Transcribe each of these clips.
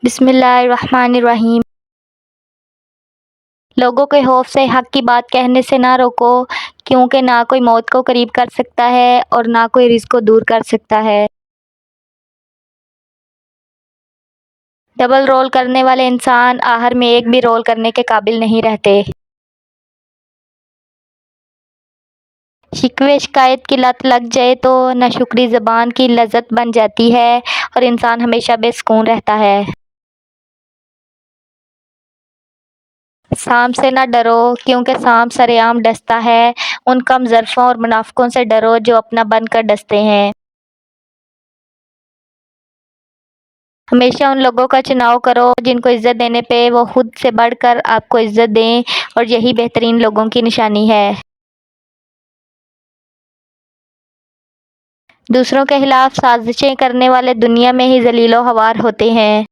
بسم اللہ الرحمن الرحیم۔ لوگوں کے خوف سے حق کی بات کہنے سے نہ روکو، کیونکہ نہ کوئی موت کو قریب کر سکتا ہے اور نہ کوئی رزق کو دور کر سکتا ہے۔ ڈبل رول کرنے والے انسان آخر میں ایک بھی رول کرنے کے قابل نہیں رہتے۔ شکوے شکایت کی لت لگ جائے تو ناشکری زبان کی لذت بن جاتی ہے اور انسان ہمیشہ بے سکون رہتا ہے۔ سانپ سے نہ ڈرو، کیونکہ سانپ سرے عام ڈستا ہے۔ ان کم ظرفوں اور منافقوں سے ڈرو جو اپنا بن کر ڈستے ہیں۔ ہمیشہ ان لوگوں کا چناؤ کرو جن کو عزت دینے پہ وہ خود سے بڑھ کر آپ کو عزت دیں، اور یہی بہترین لوگوں کی نشانی ہے۔ دوسروں کے خلاف سازشیں کرنے والے دنیا میں ہی ذلیل و خوار ہوتے ہیں۔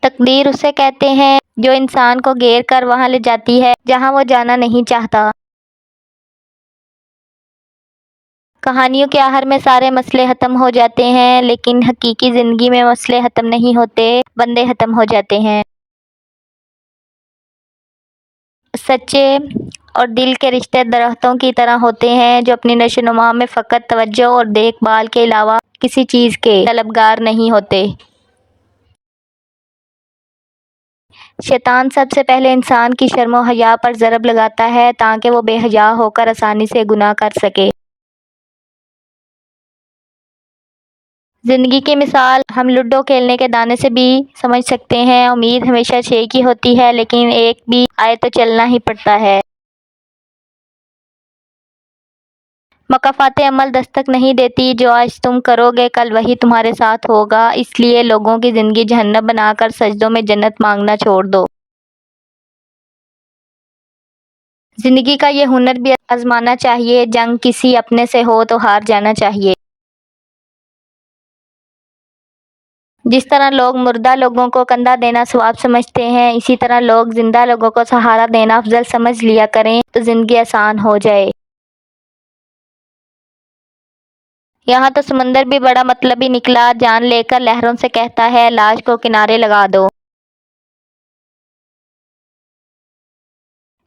تقدیر اسے کہتے ہیں جو انسان کو گھیر کر وہاں لے جاتی ہے جہاں وہ جانا نہیں چاہتا۔ کہانیوں کے آخر میں سارے مسئلے ختم ہو جاتے ہیں، لیکن حقیقی زندگی میں مسئلے ختم نہیں ہوتے، بندے ختم ہو جاتے ہیں۔ سچے اور دل کے رشتے درختوں کی طرح ہوتے ہیں جو اپنی نشو و نما میں فقط توجہ اور دیکھ بھال کے علاوہ کسی چیز کے طلبگار نہیں ہوتے۔ شیطان سب سے پہلے انسان کی شرم و حیا پر ضرب لگاتا ہے تاکہ وہ بے حیا ہو کر آسانی سے گناہ کر سکے۔ زندگی کی مثال ہم لوڈو کھیلنے کے دانے سے بھی سمجھ سکتے ہیں۔ امید ہمیشہ 6 کی ہوتی ہے، لیکن ایک بھی آئے تو چلنا ہی پڑتا ہے۔ مکافات عمل دستک نہیں دیتی، جو آج تم کرو گے کل وہی تمہارے ساتھ ہوگا۔ اس لیے لوگوں کی زندگی جہنم بنا کر سجدوں میں جنت مانگنا چھوڑ دو۔ زندگی کا یہ ہنر بھی آزمانا چاہیے، جنگ کسی اپنے سے ہو تو ہار جانا چاہیے۔ جس طرح لوگ مردہ لوگوں کو کندھا دینا ثواب سمجھتے ہیں، اسی طرح لوگ زندہ لوگوں کو سہارا دینا افضل سمجھ لیا کریں تو زندگی آسان ہو جائے۔ یہاں تو سمندر بھی بڑا مطلبی نکلا، جان لے کر لہروں سے کہتا ہے لاش کو کنارے لگا دو۔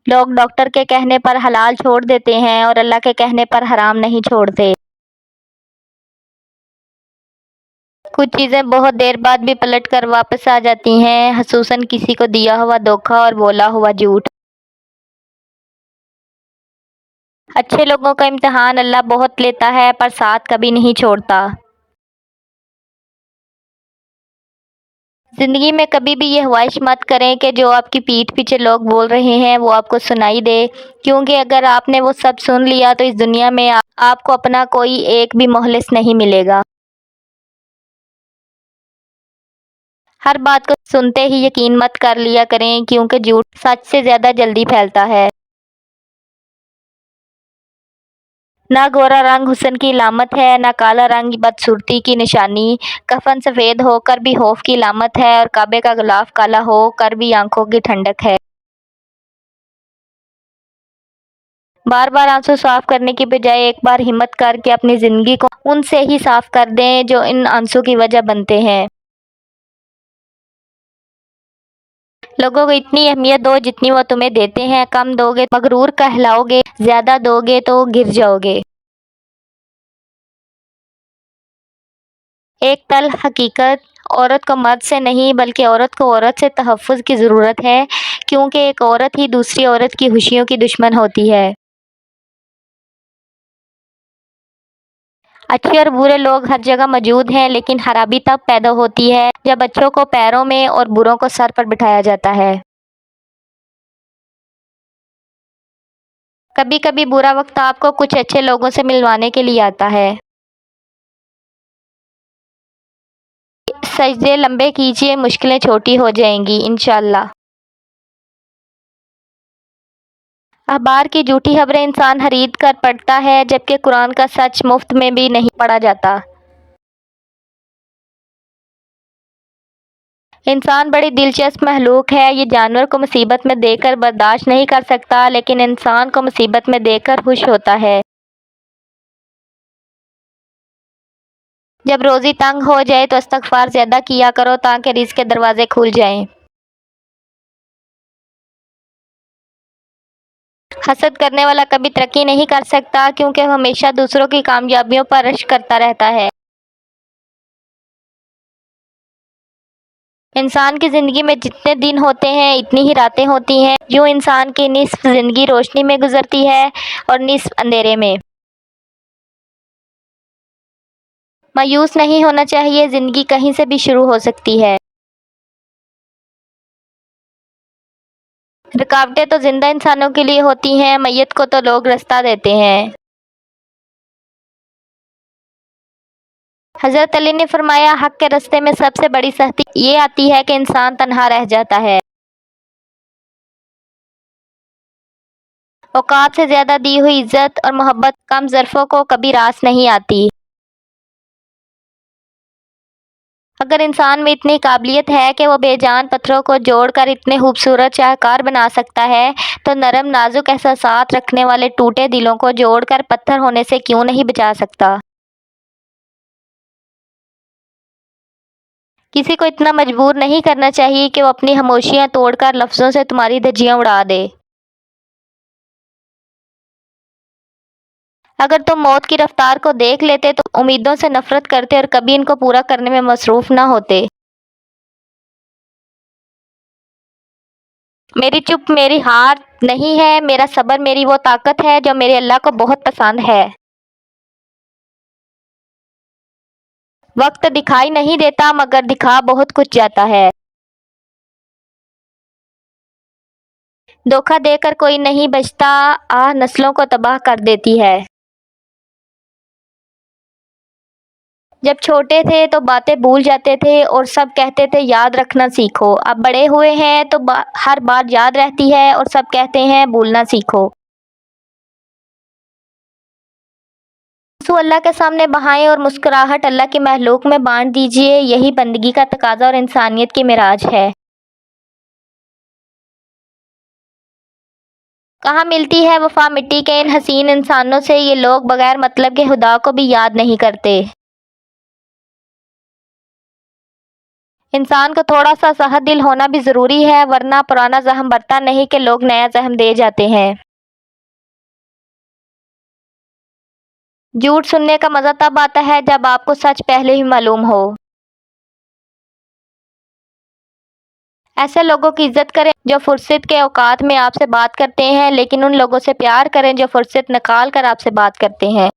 لوگ ڈاکٹر کے کہنے پر حلال چھوڑ دیتے ہیں اور اللہ کے کہنے پر حرام نہیں چھوڑتے۔ کچھ چیزیں بہت دیر بعد بھی پلٹ کر واپس آ جاتی ہیں، خصوصاً کسی کو دیا ہوا دھوکہ اور بولا ہوا جھوٹ۔ اچھے لوگوں کا امتحان اللہ بہت لیتا ہے پر ساتھ کبھی نہیں چھوڑتا۔ زندگی میں کبھی بھی یہ خواہش مت کریں کہ جو آپ کی پیٹھ پیچھے لوگ بول رہے ہیں وہ آپ کو سنائی دے، کیونکہ اگر آپ نے وہ سب سن لیا تو اس دنیا میں آپ کو اپنا کوئی ایک بھی مخلص نہیں ملے گا۔ ہر بات کو سنتے ہی یقین مت کر لیا کریں، کیونکہ جھوٹ سچ سے زیادہ جلدی پھیلتا ہے۔ نہ گورا رنگ حسن کی علامت ہے، نہ کالا رنگ بدصورتی کی نشانی۔ کفن سفید ہو کر بھی خوف کی علامت ہے، اور کعبے کا غلاف کالا ہو کر بھی آنکھوں کی ٹھنڈک ہے۔ بار بار آنسو صاف کرنے کی بجائے ایک بار ہمت کر کے اپنی زندگی کو ان سے ہی صاف کر دیں جو ان آنسو کی وجہ بنتے ہیں۔ لوگوں کو اتنی اہمیت دو جتنی وہ تمہیں دیتے ہیں، کم دو گے مغرور کہلاؤ گے، زیادہ دو گے تو گر جاؤ گے۔ ایک تلخ حقیقت، عورت کو مرد سے نہیں بلکہ عورت کو عورت سے تحفظ کی ضرورت ہے، کیونکہ ایک عورت ہی دوسری عورت کی خوشیوں کی دشمن ہوتی ہے۔ اچھے اور برے لوگ ہر جگہ موجود ہیں، لیکن خرابی تب پیدا ہوتی ہے جب اچھوں کو پیروں میں اور بروں کو سر پر بٹھایا جاتا ہے۔ کبھی کبھی برا وقت آپ کو کچھ اچھے لوگوں سے ملوانے کے لیے آتا ہے۔ سجدے لمبے کیجیے، مشکلیں چھوٹی ہو جائیں گی انشاءاللہ۔ اخبار کی جھوٹی خبریں انسان خرید کر پڑھتا ہے، جبکہ قرآن کا سچ مفت میں بھی نہیں پڑھا جاتا۔ انسان بڑی دلچسپ مخلوق ہے، یہ جانور کو مصیبت میں دیکھ کر برداشت نہیں کر سکتا، لیکن انسان کو مصیبت میں دیکھ کر خوش ہوتا ہے۔ جب روزی تنگ ہو جائے تو استغفار زیادہ کیا کرو تاکہ رزق کے دروازے کھل جائیں۔ حسد کرنے والا کبھی ترقی نہیں کر سکتا کیونکہ وہ ہمیشہ دوسروں کی کامیابیوں پر رشک کرتا رہتا ہے۔ انسان کی زندگی میں جتنے دن ہوتے ہیں اتنی ہی راتیں ہوتی ہیں، یوں انسان کی نصف زندگی روشنی میں گزرتی ہے اور نصف اندھیرے میں۔ مایوس نہیں ہونا چاہیے، زندگی کہیں سے بھی شروع ہو سکتی ہے۔ رکاوٹیں تو زندہ انسانوں کے لیے ہوتی ہیں، میت کو تو لوگ رستہ دیتے ہیں۔ حضرت علی نے فرمایا، حق کے راستے میں سب سے بڑی سختی یہ آتی ہے کہ انسان تنہا رہ جاتا ہے۔ اوقات سے زیادہ دی ہوئی عزت اور محبت کم ظرفوں کو کبھی راس نہیں آتی۔ اگر انسان میں اتنی قابلیت ہے کہ وہ بے جان پتھروں کو جوڑ کر اتنے خوبصورت شاہکار بنا سکتا ہے تو نرم نازک احساسات رکھنے والے ٹوٹے دلوں کو جوڑ کر پتھر ہونے سے کیوں نہیں بچا سکتا؟ کسی کو اتنا مجبور نہیں کرنا چاہیے کہ وہ اپنی خاموشیاں توڑ کر لفظوں سے تمہاری دھجیاں اڑا دے۔ اگر تم موت کی رفتار کو دیکھ لیتے تو امیدوں سے نفرت کرتے اور کبھی ان کو پورا کرنے میں مصروف نہ ہوتے۔ میری چپ میری ہار نہیں ہے، میرا صبر میری وہ طاقت ہے جو میرے اللہ کو بہت پسند ہے۔ وقت دکھائی نہیں دیتا مگر دکھا بہت کچھ جاتا ہے۔ دھوکہ دے کر کوئی نہیں بچتا، آہ نسلوں کو تباہ کر دیتی ہے۔ جب چھوٹے تھے تو باتیں بھول جاتے تھے اور سب کہتے تھے یاد رکھنا سیکھو، اب بڑے ہوئے ہیں تو ہر بات یاد رہتی ہے اور سب کہتے ہیں بھولنا سیکھو۔ آنسو اللہ کے سامنے بہائیں اور مسکراہٹ اللہ کی مخلوق میں بانٹ دیجیے، یہی بندگی کا تقاضا اور انسانیت کی معراج ہے۔ کہاں ملتی ہے وفا مٹی کے ان حسین انسانوں سے، یہ لوگ بغیر مطلب کے خدا کو بھی یاد نہیں کرتے۔ انسان کو تھوڑا سا سخت دل ہونا بھی ضروری ہے ورنہ پرانا زخم بھرتا نہیں کہ لوگ نیا زخم دے جاتے ہیں۔ جھوٹ سننے کا مزہ تب آتا ہے جب آپ کو سچ پہلے ہی معلوم ہو۔ ایسے لوگوں کی عزت کریں جو فرصت کے اوقات میں آپ سے بات کرتے ہیں، لیکن ان لوگوں سے پیار کریں جو فرصت نکال کر آپ سے بات کرتے ہیں۔